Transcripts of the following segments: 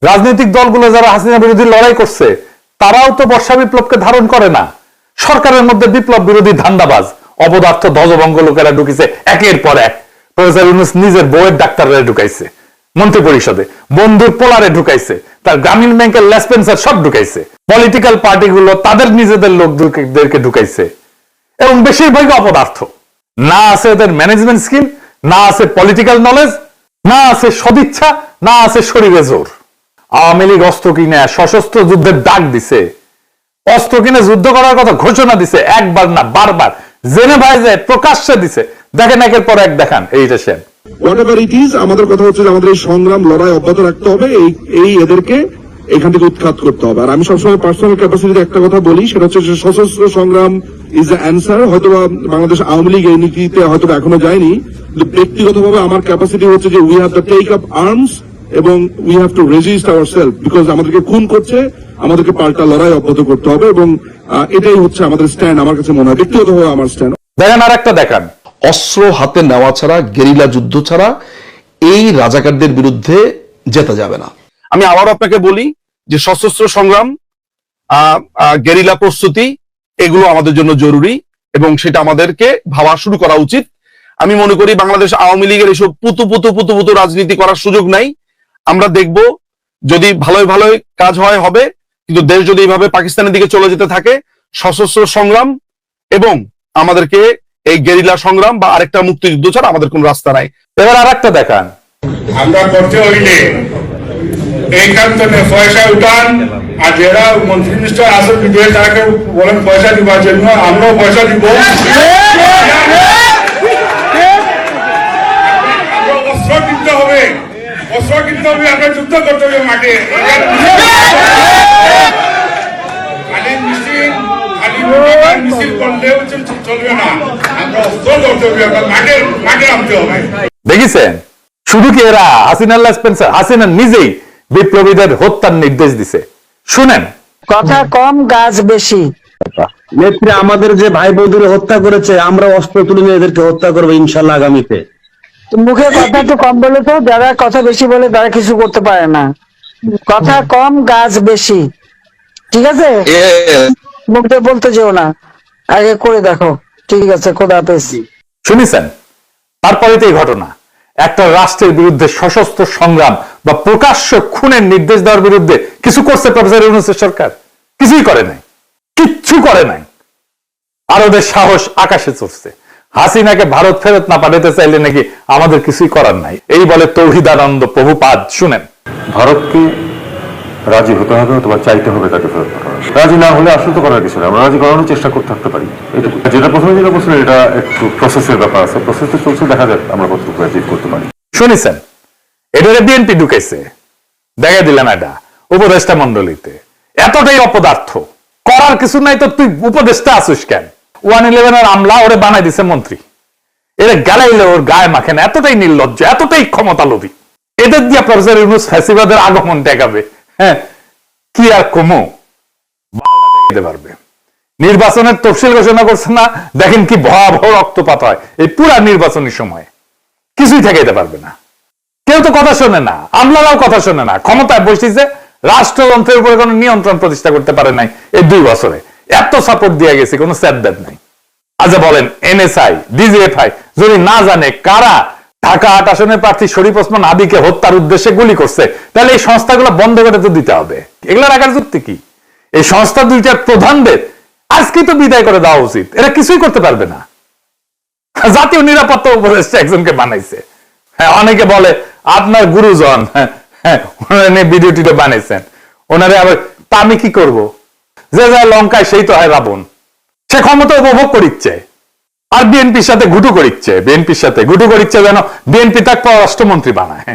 রাজনৈতিক দলগুলো যারা হাসিনা বিরোধী লড়াই করছে তারাও তো বর্ষা বিপ্লবকে ধারণ করে না। সরকারের মধ্যে বিপ্লব বিরোধী ধান্দাবাজ অপদার্থ ধ্বজভঙ্গ লোকেরা ঢুকিছে একের পর এক। প্রফেসর ইউনূস নিজের বউয়ের ডাক্তাররা ঢুকাইছে মন্ত্রী পরিষদে, বন্ধুর পোলারে ঢুকাইছে, তার গ্রামীণ ব্যাংকের লেসপেন্সার সব ঢুকাইছে, পলিটিক্যাল পার্টিগুলো তাদের নিজেদের লোকদেরকে ঢুকাইছে, এবং বেশিরভাগই অপদার্থ। না আছে এদের ম্যানেজমেন্ট স্কিল, না আছে পলিটিক্যাল নলেজ, না আছে সদিচ্ছা, না আছে শরীরে জোর। আওয়ামী লীগ অস্ত্র কিনে সশস্ত্র যুদ্ধের ডাক দিছে, অস্ত্র কিনে যুদ্ধ করার কথা ঘোষণা দিছে, একবার না বারবার জেনেভায় যায় প্রকাশ্যে দিছে। দেখেন একের পর এক দেখান এইটা সেন। হোয়াটএভার ইট ইজ, আমাদের কথা হচ্ছে যে আমাদের এই সংগ্রাম লড়াই অব্যাহত রাখতে হবে, এই এদেরকে এখান থেকে উৎখাত করতে হবে। আর আমি সবসময় পার্সোনাল ক্যাপাসিটিতে একটা কথা বলি, সেটা হচ্ছে যে সশস্ত্র সংগ্রাম ইজ দ্য অ্যান্সার। হয়তোবা বাংলাদেশ আওয়ামী লীগ এই নীতিতে হয়তো এখনো যায়নি, কিন্তু ব্যক্তিগতভাবে আমার ক্যাপাসিটি হচ্ছে যে we have to take up arms এবং we have to resist ourself, because আমাদেরকে খুন করছে, আমাদেরকে পাল্টা লড়াই অব্যাহত করতে হবে, এবং এটাই হচ্ছে আমাদের স্ট্যান্ড। আমার কাছে মনে হয় ব্যক্তিগতভাবে আমার স্ট্যান্ড। দেখেন আর একটা দেখান, অস্ত্র হাতে নেওয়া ছাড়া, গেরিলা যুদ্ধ ছাড়া এই রাজাকারদের বিরুদ্ধে জেতা যাবে না। আমি আবারও আপনাকে বলি যে সশস্ত্র সংগ্রাম, গেরিলা প্রস্তুতি, এগুলো আমাদের জন্য জরুরি এবং সেটা আমাদেরকে ভাবা শুরু করা উচিত। আমি মনে করি বাংলাদেশ আওয়ামী লীগের এসব পুতু রাজনীতি করার সুযোগ নাই। আমরা দেখব যদি ভালোই ভালোই কাজ হয় হবে, কিন্তু দেশ যদি এইভাবে পাকিস্তানের দিকে চলে যেতে থাকে, সশস্ত্র সংগ্রাম এবং আমাদেরকে এই গেরিলা সংগ্রাম বা আরেকটা মুক্তিযুদ্ধ ছাড়া আমাদের কোন রাস্তা নাই। এবার আর একটা দেখান, আমরা করতে হইলে এইখান থেকে পয়সা উঠান, আর যারা মন্ত্রী মিনিস্টার আসল বিদেশ তাকে বলেন পয়সা দিবার জন্য, আমরাও পয়সা দিব। অস্ত্র কিনতে হবে, অস্ত্র কিনতে হবে, আমরা যুদ্ধ করতে হবে মাঠে। খালি মিছিল করলেও চলবে না, আমরা অস্ত্র করতে হবে, আমরা মাঠে নামতে হবে। দেখেছেন শুধু কি এরা হাসিনা লেসপেন্সার, হাসিনা নিজেই বিপ্লবীদের হত্যার নির্দেশ দিছে। শুনেন, কথা কম গাছ বেশি। নেত্রী আমাদের যে ভাই বোনদের হত্যা করেছে, আমরা অস্ত্র তুলে নিয়ে এদেরকে হত্যা করবো ইনশাল্লাহ আগামীতে। মুখে কথা একটু কম বলে তো, যারা কথা বেশি বলে তারা কিছু করতে পারে না। কথা কম গাছ বেশি, ঠিক আছে? মুখ দিয়ে বলতে যেও না, আগে করে দেখো। ঠিক আছে, খোদা হাফেজ। শুনেছেন? তারপরে তো এই ঘটনা, একটা রাষ্ট্রের বিরুদ্ধে সশস্ত্র সংগ্রাম বা প্রকাশ্য খুনের নির্দেশ দেওয়ার বিরুদ্ধে কিছু করছে প্রফেসর ইউনূসের সরকার? কিছুই করে নাই, কিচ্ছু করে নাই। আর ওদের সাহস আকাশে চড়ছে। হাসিনাকে ভারত ফেরত না পাঠাতে চাইলে নাকি আমাদের কিছুই করার নাই, এই বলে তৌহিদানন্দ প্রভুপাদ। শুনেন, ভারতকে রাজি হতে হবে অথবা চাইতে হবে তাকে ফেরত পাঠানো। রাজি না হলে আসলে তো করার কিছু না, আমরা রাজি করানোর চেষ্টা করতে থাকতে পারি। যেটা প্রথমে যেটা বলছিলেন, এটা একটু প্রসেসের ব্যাপার আছে, প্রসেসটা চলছে, দেখা যাক আমরা কতটুকু অ্যাচিভ করতে পারি। শুনেছেন এটারে বিএনপি ঢুকেছে, দেখা দিলেন এটা উপদেষ্টা মন্ডলীতে। এতটাই অপদার্থ, করার কিছু নাই তো তুই উপদেষ্টা আসিস কেন? 111 আমলা ওরে বানাই দিছে মন্ত্রী, এরা গালাইলে ওর গায়ে মাখেন। এতটাই নির্লজ্জ, এতটাই ক্ষমতা লোভী। এদের দিয়ে প্রফেসর ইউনূস ফ্যাসিবাদের আগমন টেকাবে। হ্যাঁ, কি আর কমো পারবে। নির্বাচনের তফসিল ঘোষণা করছে না, দেখেন কি ভয়াবহ রক্তপাত হয় এই পুরা নির্বাচনী সময়। কিছুই ঠেকাইতে পারবে না, কেউ তো কথা শোনে না, আমলারাও কথা শোনে না। ক্ষমতায় বসেছে, রাষ্ট্রযন্ত্রের উপরে কোনো নিয়ন্ত্রণ প্রতিষ্ঠা করতে পারে নাই এই 2 বছরে। এত সাপোর্ট দিয়ে গেছে, কোনো স্যাদব্যাদ নাই। আচ্ছা বলেন, এনএসআই, ডিজিএফআই যদি না জানে কারা ঢাকা 8 আসনের প্রার্থী শরীফ ওসমান আদিকে হত্যার উদ্দেশ্যে গুলি করছে, তাহলে এই সংস্থাগুলো বন্ধ করে তো দিতে হবে। এগুলো রাখার যুক্তি কি? এই সংস্থা দুইটার প্রধানদের আজকে তো বিদায় করে দেওয়া উচিত। এরা কিছুই করতে পারবে না। জাতীয় নিরাপত্তা উপদেষ্টা একজনকে বানাইছে। হ্যাঁ, অনেকে বলে আপনার গুরুজন, হ্যাঁ ভিডিওটিটা বানাইছেন ওনারে। আবার তা আমি কি করব? যে যায় লঙ্কায় সেই তো হয় রাবণ। সে ক্ষমতা উপভোগ করিচ্ছে আর বিএনপির সাথে ঘুটু করিচ্ছে, যেন বিএনপি তাকে পররাষ্ট্রমন্ত্রী বানায়।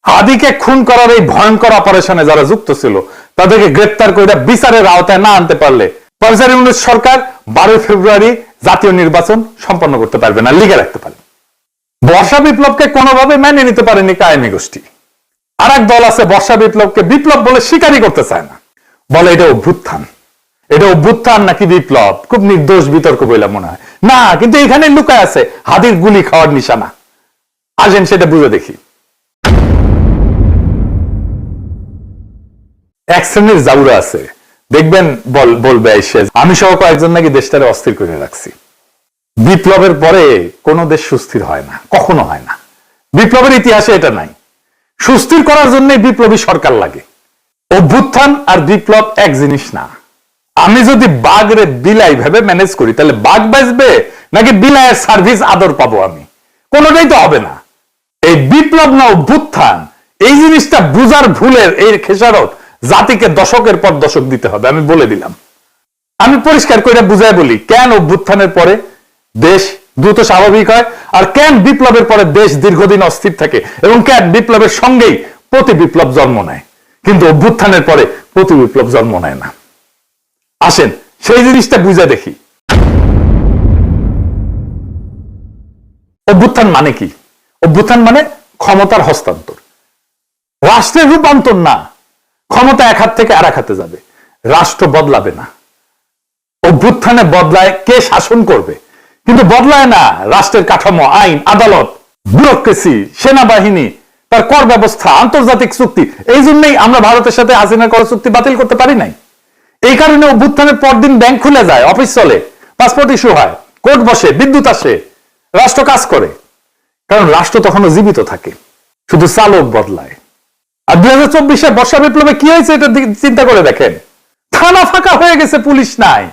আদিকে খুন করার এই ভয়ঙ্কর অপারেশনে যারা যুক্ত ছিল তাদেরকে গ্রেপ্তার করে বিচারের আওতায় না আনতে পারলে প্রফেসর ইউনূস সরকার 12 ফেব্রুয়ারি জাতীয় নির্বাচন সম্পন্ন করতে পারবে না, লিখে রাখতে পারবে। বর্ষা বিপ্লবকে কোনোভাবে মেনে নিতে পারেনি কায়েমি গোষ্ঠী। আর এক দল আছে বর্ষা বিপ্লবকে বিপ্লব বলে স্বীকারই করতে চায় না, বলে এটা অভ্যুত্থান। এটা অভ্যুত্থান নাকি বিপ্লব খুব নির্দোষ বিতর্ক বলে মনে হয় না, কিন্তু এখানে লুকায় আছে হাদির গুলি খাওয়ার নিশানা। আসেন সেটা বুঝে দেখি। এক শ্রেণীর জাউরা আছে, দেখবেন বলবে এসে আমি সহ কয়েকজন নাকি দেশটারে অস্থির করে রাখছি। বিপ্লবের পরে কোন দেশ সুস্থির হয় না, কখনো হয় না। বিপ্লবের ইতিহাসে এটা নাই। সুস্থির করার জন্য বিপ্লবী সরকার লাগে। অভ্যুত্থান আর বিপ্লব এক জিনিস না। আমি যদি বাঘরে বিলাই ভাবে ম্যানেজ করি তাহলে বাঘ বাঁচবে নাকি বিলাইয়ের সার্ভিস আদর পাবো আমি? কোনোটাই তো হবে না। এই বিপ্লব না অভ্যুত্থান, এই জিনিসটা বুঝার ভুলের এই খেসারত জাতিকে দশকের পর দশক দিতে হবে। আমি বলে দিলাম, আমি পরিষ্কার করে বুঝাই বলি কেন অভ্যুত্থানের পরে দেশ দ্রুত স্বাভাবিক হয় আর কেন বিপ্লবের পরে দেশ দীর্ঘদিন অস্থির থাকে এবং কেন বিপ্লবের সঙ্গেই প্রতি বিপ্লব জন্ম নেয় কিন্তু অভ্যুত্থানের পরে প্রতি বিপ্লব জন্ম নেয় না। আসেন সেই জিনিসটা বুঝে দেখি। অভ্যুত্থান মানে কি? অভ্যুত্থান মানে ক্ষমতার হস্তান্তর, রাষ্ট্রের রূপান্তর না। ক্ষমতা এক হাত থেকে আর এক হাতে যাবে, রাষ্ট্র বদলাবে না। অভ্যুত্থানে বদলায় কে শাসন করবে, কিন্তু বদলায় না রাষ্ট্রের কাঠামো, আইন, আদালত, ব্যুরোক্রেসি, সেনাবাহিনী, তার কর ব্যবস্থা, আন্তর্জাতিক চুক্তি। এই জন্যই আমরা ভারতের সাথে হাসিনার কর চুক্তি বাতিল করতে পারি নাই। এই কারণে অভ্যুত্থানের পরদিন ব্যাংক খুলে যায়, অফিস চলে, পাসপোর্ট ইস্যু হয়, কোর্ট বসে, বিদ্যুৎ আসে, রাষ্ট্র কাজ করে। কারণ রাষ্ট্র তখনও জীবিত থাকে, শুধু চালক বদলায়। আর 2024-এর বর্ষা বিপ্লবে কি হয়েছে এটা চিন্তা করে দেখেন। থানা ফাঁকা হয়ে গেছে, পুলিশ নাই,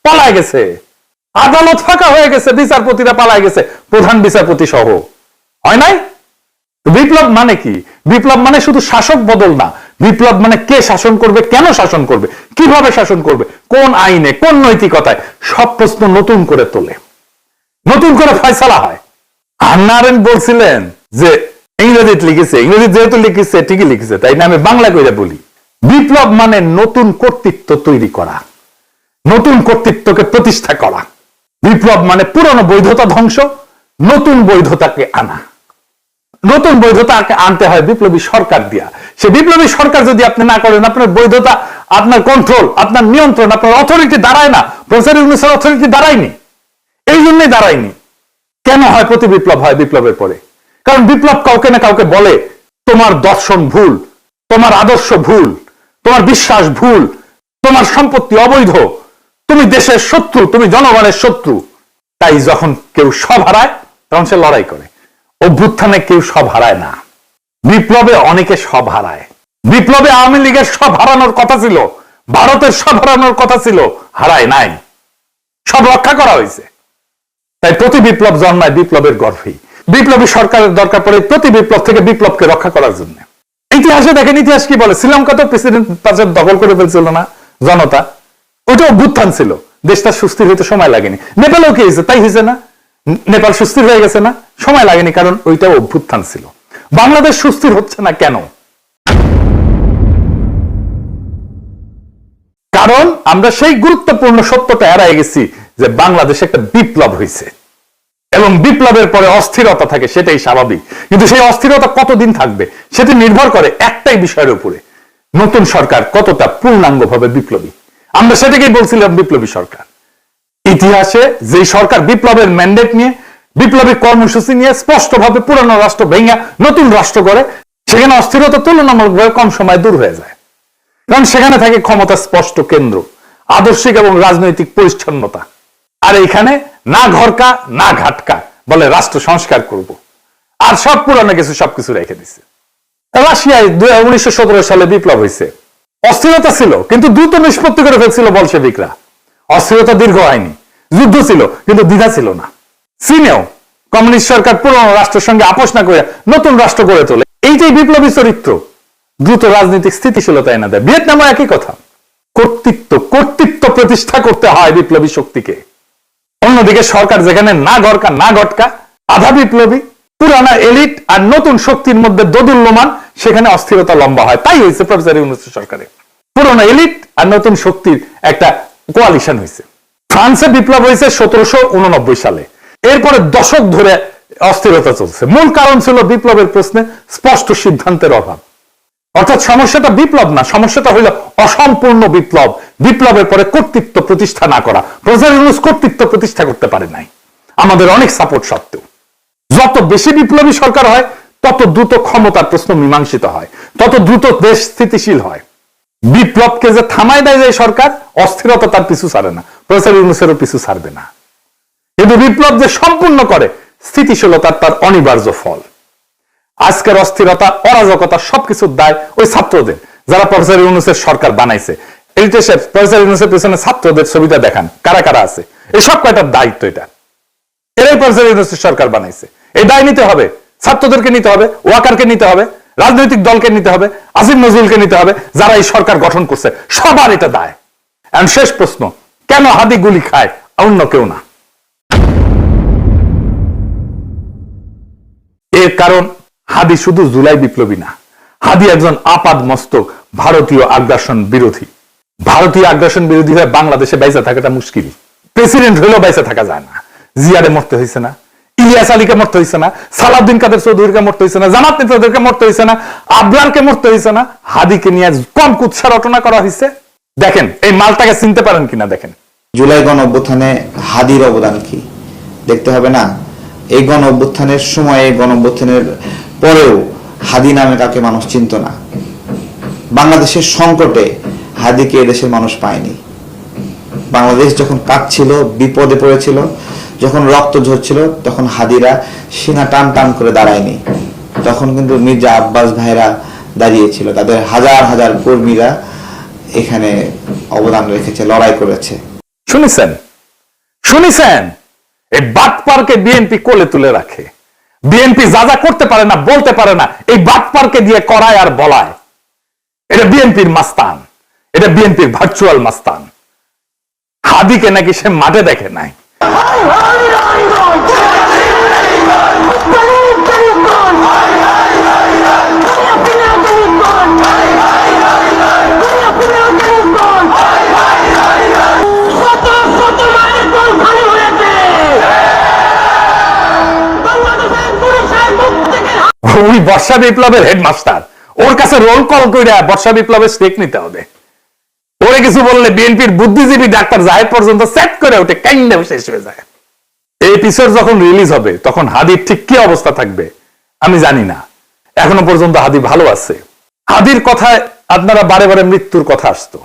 পালায় গেছে। আদালত ফাঁকা হয়ে গেছে, বিচারপতিরা পালায় গেছে, প্রধান বিচারপতি সহ। হয় নাই? বিপ্লব মানে কি? বিপ্লব মানে শুধু শাসক বদল না। বিপ্লব মানে কে শাসন করবে, কেন শাসন করবে, কিভাবে শাসন করবে, কোন আইনে, কোন নৈতিকতায়, সব প্রশ্ন নতুন করে তোলে, নতুন করে ফয়সালা হয়। হান্না আরেন্ট বলছিলেন যে ইংরেজিতে লিখেছে, ইংরেজি যেহেতু লিখেছে ঠিকই লিখেছে, তাই না আমি বাংলা কইরা বলি। বিপ্লব মানে নতুন কর্তৃত্ব তৈরি করা, নতুন কর্তৃত্বকে প্রতিষ্ঠা করা। বিপ্লব মানে পুরনো বৈধতা ধ্বংস, নতুন বৈধতাকে আনা। নতুন বৈধতাকে আনতে হয় বিপ্লবী সরকার দিয়া। সে বিপ্লবী সরকার যদি আপনি না করেন, আপনার বৈধতা, আপনার কন্ট্রোল, আপনার নিয়ন্ত্রণ, আপনার অথরিটি দাঁড়ায় না। প্রফেসর ইউনূসের অথরিটি দাঁড়ায়নি, এই জন্যই দাঁড়ায়নি। কেন হয় প্রতি বিপ্লব হয় বিপ্লবের পরে? কারণ বিপ্লব কাউকে না কাউকে বলে তোমার দর্শন ভুল, তোমার আদর্শ ভুল, তোমার বিশ্বাস ভুল, তোমার সম্পত্তি অবৈধ, তুমি দেশের শত্রু, তুমি জনগণের শত্রু। তাই যখন কেউ সব হারায় তখন সে লড়াই করে। অভ্যুত্থানে কেউ সব হারায় না, বিপ্লবে অনেকে সব হারায়। বিপ্লবে আওয়ামী লীগের সব হারানোর কথা ছিল, ভারতের সব হারানোর কথা ছিল, হারায় নাই, সব রক্ষা করা হয়েছে। তাই প্রতি বিপ্লব জন্মায় বিপ্লবের গর্ভেই। বিপ্লবী সরকারের দরকার পড়ে প্রতি বিপ্লব থেকে বিপ্লবকে রক্ষা করার জন্য। ইতিহাসে দেখেন, ইতিহাস কি বলে? শ্রীলঙ্কা তো প্রেসিডেন্ট পাঁচের দখল করে ফেলছিল না জনতা, ওইটা অভ্যুত্থান ছিল, দেশটা সুস্থির হইতে সময় লাগেনি। নেপালেও কি হয়েছে? তাই হয়েছে না? নেপাল সুস্থির হয়ে গেছে না? সময় লাগেনি, কারণ ওইটাও অভ্যুত্থান ছিল। বাংলাদেশ সুস্থির হচ্ছে না কেন? কারণ আমরা সেই গুরুত্বপূর্ণ সত্যটা এড়াই গেছি যে বাংলাদেশে একটা বিপ্লব হয়েছে এবং বিপ্লবের পরে অস্থিরতা থাকে, সেটাই স্বাভাবিক। কিন্তু সেই অস্থিরতা কতদিন থাকবে সেটা নির্ভর করে একটাই বিষয়ের উপরে, নতুন সরকার কতটা পূর্ণাঙ্গভাবে বিপ্লবী। আমরা সেটাকেই বলছিলাম বিপ্লবী সরকার। ইতিহাসে যে সরকার বিপ্লবের ম্যান্ডেট নিয়ে, বিপ্লবী কর্মসূচি নিয়ে স্পষ্টভাবে পুরানো রাষ্ট্র ভেঙে নতুন রাষ্ট্র করে, সেখানে অস্থিরতা তুলনামূলকভাবে কম সময় দূর হয়ে যায়। কারণ সেখানে থাকে ক্ষমতা স্পষ্ট কেন্দ্র, আদর্শিক এবং রাজনৈতিক পরিচ্ছন্নতা। আর এখানে না ঘরকা না ঘাটকা, বলে রাষ্ট্র সংস্কার করব, আর সব পুরানো কিছু সবকিছু রেখে দিচ্ছে। রাশিয়ায় 1917 সালে বিপ্লব হয়েছে, অস্থিরতা ছিল কিন্তু দ্রুত নিষ্পত্তি করে ফেলছিল বলশেভিকরা। অস্থিরতা দীর্ঘ হয়নি, যুদ্ধ ছিল কিন্তু দ্বিধা ছিল না। চীনেও কমিউনিস্ট সরকার পুরনো রাষ্ট্রের সঙ্গে আপোষ না করে নতুন রাষ্ট্র গড়ে তোলে। এইটাই বিপ্লবী চরিত্র, দ্রুত রাজনৈতিক স্থিতিশীলতা এনে দেয়। ভিয়েতনামও একই কথা। কর্তৃত্ব প্রতিষ্ঠা করতে হয় বিপ্লবী শক্তিকে। অন্যদিকে সরকার যেখানে না ঘরকা না ঘটকা, আধা বিপ্লবী, পুরানা এলিট আর নতুন শক্তির মধ্যে দোদুল্যমান, সেখানে অস্থিরতা লম্বা হয়। তাই হয়েছে প্রফেসর ইউনূসের সরকারে, পুরনো এলিট আর নতুন শক্তির একটা কোয়ালিশন হয়েছে। ফ্রান্সে বিপ্লব হয়েছে 1789 সালে। এরপরে দশক ধরে অস্থিরতা চলছে। মূল কারণ ছিল বিপ্লবের প্রশ্নে স্পষ্ট সিদ্ধান্তের অভাব। অর্থাৎ সমস্যাটা বিপ্লব না, সমস্যাটা হইল অসম্পূর্ণ বিপ্লব, বিপ্লবের পরে কর্তৃত্ব প্রতিষ্ঠা না করা। প্রফেসর ইউনূস কর্তৃত্ব প্রতিষ্ঠা করতে পারে নাই আমাদের অনেক সাপোর্ট সত্ত্বেও। যত বেশি বিপ্লবী সরকার হয় তত দ্রুত ক্ষমতার প্রশ্ন মীমাংসিত হয়, তত দ্রুত দেশ স্থিতিশীল হয়। বিপ্লবকে যে থামায় দেয় যে সরকার, অস্থিরতা তার পিছু ছাড়ে না, প্রফেসর ইউনূসেরও পিছু ছাড়বে না। কিন্তু বিপ্লব যে সম্পূর্ণ করে, স্থিতিশীলতার তার অনিবার্য ফল। আজকের অস্থিরতা, অরাজকতা সবকিছুর দায় ওই ছাত্রদের, যারা প্রফেসর ইউনূসের সরকার বানাইছে। এইটা প্রফেসর ইউনূসের পেছনে ছাত্রদের ছবিটা দেখান, কারা কারা আছে, এই সব কয়টার দায়িত্ব এটা। এরাই প্রফেসর ইউনূসের সরকার বানাইছে। এই দায় নিতে হবে, ছাত্রদেরকে নিতে হবে, ওয়াকারকে নিতে হবে, রাজনৈতিক দলকে নিতে হবে, আসিফ নজরুলকে নিতে হবে, যারা এই সরকার গঠন করছে, সবার এটা দায়। এখন শেষ প্রশ্ন, কেন হাদি গুলি খায়, অন্য কেউ না? এর কারণ হাদি শুধু জুলাই বিপ্লবী না, হাদি একজন আপাদ মস্তক ভারতীয় আগ্রাসন বিরোধী। ভারতীয় আগ্রাসন বিরোধী হয়ে বাংলাদেশে বাইসা থাকাটা মুশকিল। প্রেসিডেন্ট হলেও বাইসা থাকা যায় না। জিয়ারে মরতে হয়েছে না, ইলিয়াস আলীকে মরতে হয়েছে না, সালাউদ্দিন কাদের চৌধুরীকে মরতে হয়েছে না, জামাত নেতাদেরকে মরতে হয়েছে না, আবরারকে মরতে হয়েছে না, হাদিকে নিয়ে কম কুৎসা রটনা করা হয়েছে। দেখেন এই মালটাকে চিনতে পারেন কিনা দেখেন। জুলাই গণ অভ্যুত্থানে হাদির অবদান কি দেখতে হবে না? এই গণ অভ্যুত্থানের সময়ে, গণ অভ্যুত্থানের পরেও হাদি নামে কাকে মানুষ চিনত না। বাংলাদেশের সংকটে হাদিকে এদেশের মানুষ পায়নি। বাংলাদেশ যখন কাঁপছিল, বিপদে পড়েছিল, যখন রক্ত ঝরছিল, তখন হাদিরা সিনা টান টান করে দাঁড়ায়নি। তখন কিন্তু মির্জা আব্বাস ভাইরা দাঁড়িয়েছিল, তাদের হাজার হাজার কর্মীরা এখানে অবদান রেখেছে, লড়াই করেছে। শুনেছেন এই বাটপারকে বিএনপি কোলে তুলে রাখে। বিএনপি যা যা করতে পারে না, বলতে পারে না, এই বাটপারকে দিয়ে করায় আর বলায়। এটা বিএনপির মাস্তান, এটা বিএনপির ভার্চুয়াল মাস্তান। হাদিকে নাকি সে মাঠে দেখে নাই। ওই বর্ষা বিপ্লবের হেডমাস্টার, ওর কাছে রোল কল করে বর্ষা বিপ্লবের স্টেক নিতে হবে। ওরে কিছু বললে বিএনপির বুদ্ধিজীবী ডাক্তার জাহেদ পর্যন্ত সেট করে ওঠে, কাইন্ডে শেষ হয়ে যায়। এই এপিসোড যখন রিলিজ হবে তখন হাদির ঠিক কি অবস্থা থাকবে আমি জানি না। এখনো পর্যন্ত হাদি ভালো আছে। হাদির কথায় আপনারা বারে বারে মৃত্যুর কথা আসতো,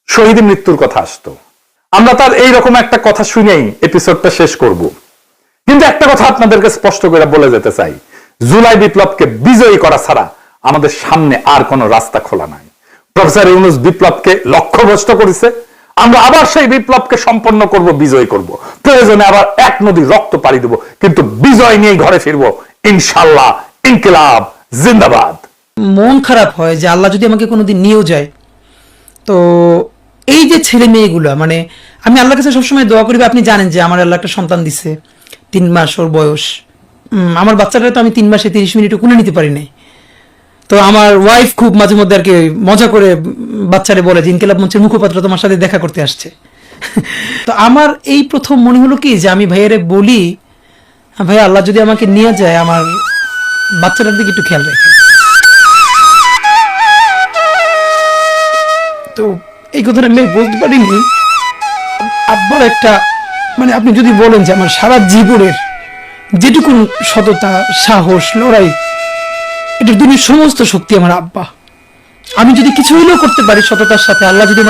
শহীদ মৃত্যুর কথা আসতো। আমরা তার এইরকম একটা কথা শুনেই এপিসোডটা শেষ করব। কিন্তু একটা কথা আপনাদেরকে স্পষ্ট করে বলে যেতে চাই, জুলাই বিপ্লবকে বিজয়ী করা ছাড়া আমাদের সামনে আর কোনো রাস্তা খোলা নাই। প্রফেসর ইউনূস বিপ্লবকে লক্ষ্যভ্রষ্ট করেছে। আমরা আবার সেই বিপ্লবকে সম্পন্ন করব, বিজয় করব। প্রয়োজনে আবার এক নদী রক্ত পাড়ি দেব, কিন্তু বিজয় নিয়ে ঘরে ফিরবো ইনশাল্লাহ। ইনকিলাব জিন্দাবাদ। মন খারাপ হয় যে আল্লাহ যদি আমাকে কোনোদিন নিয়েও যায়, তো এই যে ছেলে মেয়েগুলো, মানে আমি আল্লাহর কাছে সবসময় দোয়া করি। আপনি জানেন যে আমার আল্লাহ একটা সন্তান দিছে, 3 মাস ওর বয়স। আমার বাচ্চাটা তো আমি 3 মাসে 30 মিনিটও কোলে নিতে পারি নাই। তো আমার ওয়াইফ খুব মাঝে মধ্যে আর কি মজা করে বাচ্চারে বলে যে ইনকিলাব মঞ্চের মুখপাত্র তোমার সাথে দেখা করতে আসছে। তো আমার এই প্রথম মনে হলো কি যে আমি ভাইয়ারে বলি, ভাই আল্লাহ যদি আমাকে নিয়ে যায়, আমার বাচ্চাটার দিকে একটু খেয়াল রাখেন। তো এই কথাটা আমি বলতে পারিনি। আব্বার একটা, মানে আপনি যদি বলেন যে আমার সারা জীবনের যেটুকু সততা, সাহস, লড়াই, এটার দুনিয়ার সমস্ত শক্তি আমার আব্বা। আমি যদি কিছু হইলেও করতে পারি সততার সাথে, আল্লাহ যদি